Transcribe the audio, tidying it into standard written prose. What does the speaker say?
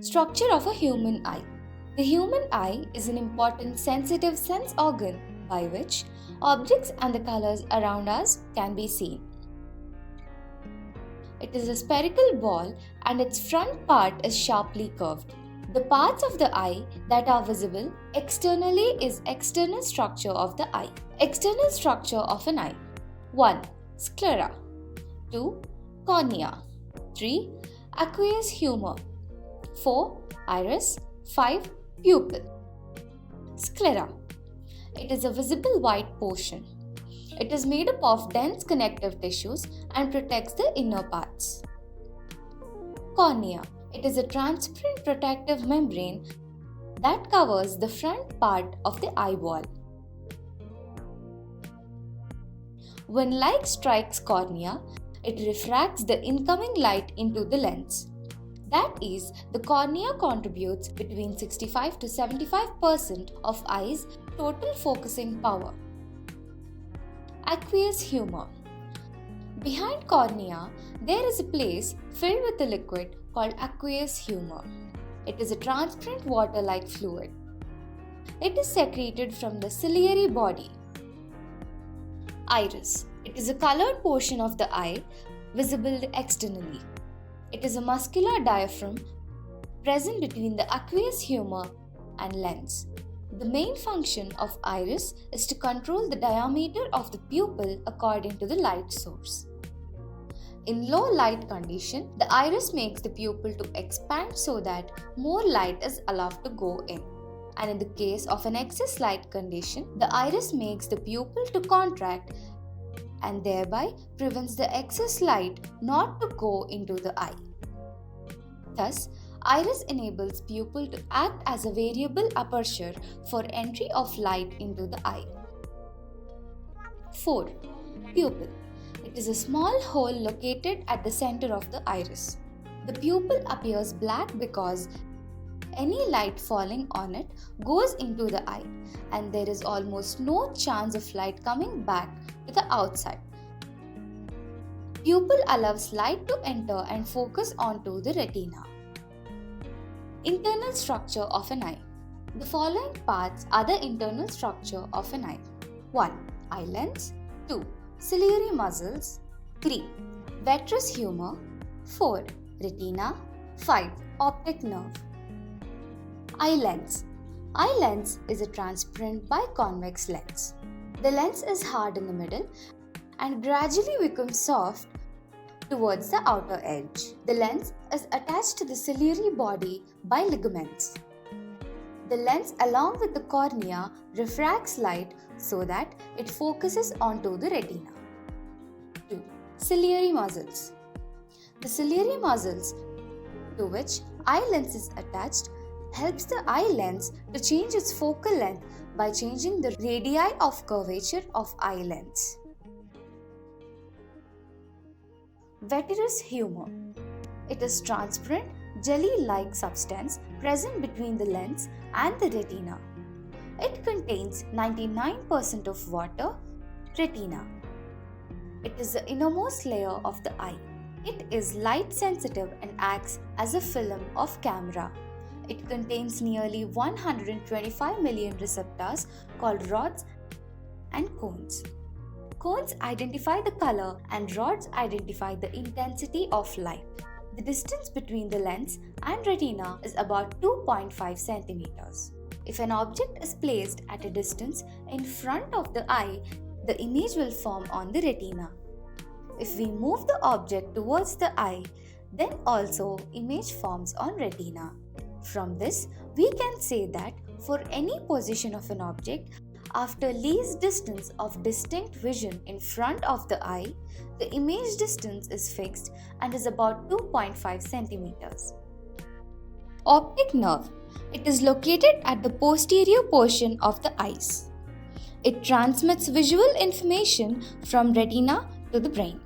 Structure of a human eye. The human eye is an important sensitive sense organ by which objects and the colors around us can be seen. It is a spherical ball and its front part is sharply curved. The parts of the eye that are visible externally is external structure of the eye. External structure of an eye. 1. Sclera. 2. Cornea. 3. Aqueous humor. 4. Iris. 5. Pupil. Sclera. It is a visible white portion. It is made up of dense connective tissues and protects the inner parts. Cornea. It is a transparent protective membrane that covers the front part of the eyeball. When light strikes cornea, it refracts the incoming light into the lens. That is, the cornea contributes between 65 to 75% of eye's total focusing power. Aqueous humor. Behind cornea, there is a place filled with a liquid called aqueous humor. It is a transparent water-like fluid. It is secreted from the ciliary body. Iris. It is a colored portion of the eye visible externally. It is a muscular diaphragm present between the aqueous humor and lens. The main function of iris is to control the diameter of the pupil according to the light source. In low light condition, the iris makes the pupil to expand so that more light is allowed to go in. And in the case of an excess light condition, the iris makes the pupil to contract and thereby prevents the excess light not to go into the eye. Thus, iris enables pupil to act as a variable aperture for entry of light into the eye. 4. Pupil. It is a small hole located at the center of the iris. The pupil appears black because any light falling on it goes into the eye and there is almost no chance of light coming back to the outside. Pupil allows light to enter and focus onto the retina. Internal structure of an eye. The following parts are the internal structure of an eye. 1. Eye lens. 2. Ciliary muscles. 3. Vitreous humor. 4. Retina. 5. Optic nerve. Eye lens. Eye lens is a transparent biconvex lens. The lens is hard in the middle and gradually becomes soft towards the outer edge. The lens is attached to the ciliary body by ligaments. The lens along with the cornea refracts light so that it focuses onto the retina. 2. Ciliary muscles. The ciliary muscles to which eye lens is attached helps the eye lens to change its focal length by changing the radii of curvature of eye lens. Vitreous humor. It is transparent, jelly-like substance present between the lens and the retina. It contains 99% of water, retina. It is the innermost layer of the eye. It is light sensitive and acts as a film of camera. It contains nearly 125 million receptors called rods and cones. Cones identify the color and rods identify the intensity of light. The distance between the lens and retina is about 2.5 centimeters. If an object is placed at a distance in front of the eye, the image will form on the retina. If we move the object towards the eye, then also image forms on retina. From this, we can say that for any position of an object, after least distance of distinct vision in front of the eye, the image distance is fixed and is about 2.5 centimeters. Optic nerve. It is located at the posterior portion of the eyes. It transmits visual information from retina to the brain.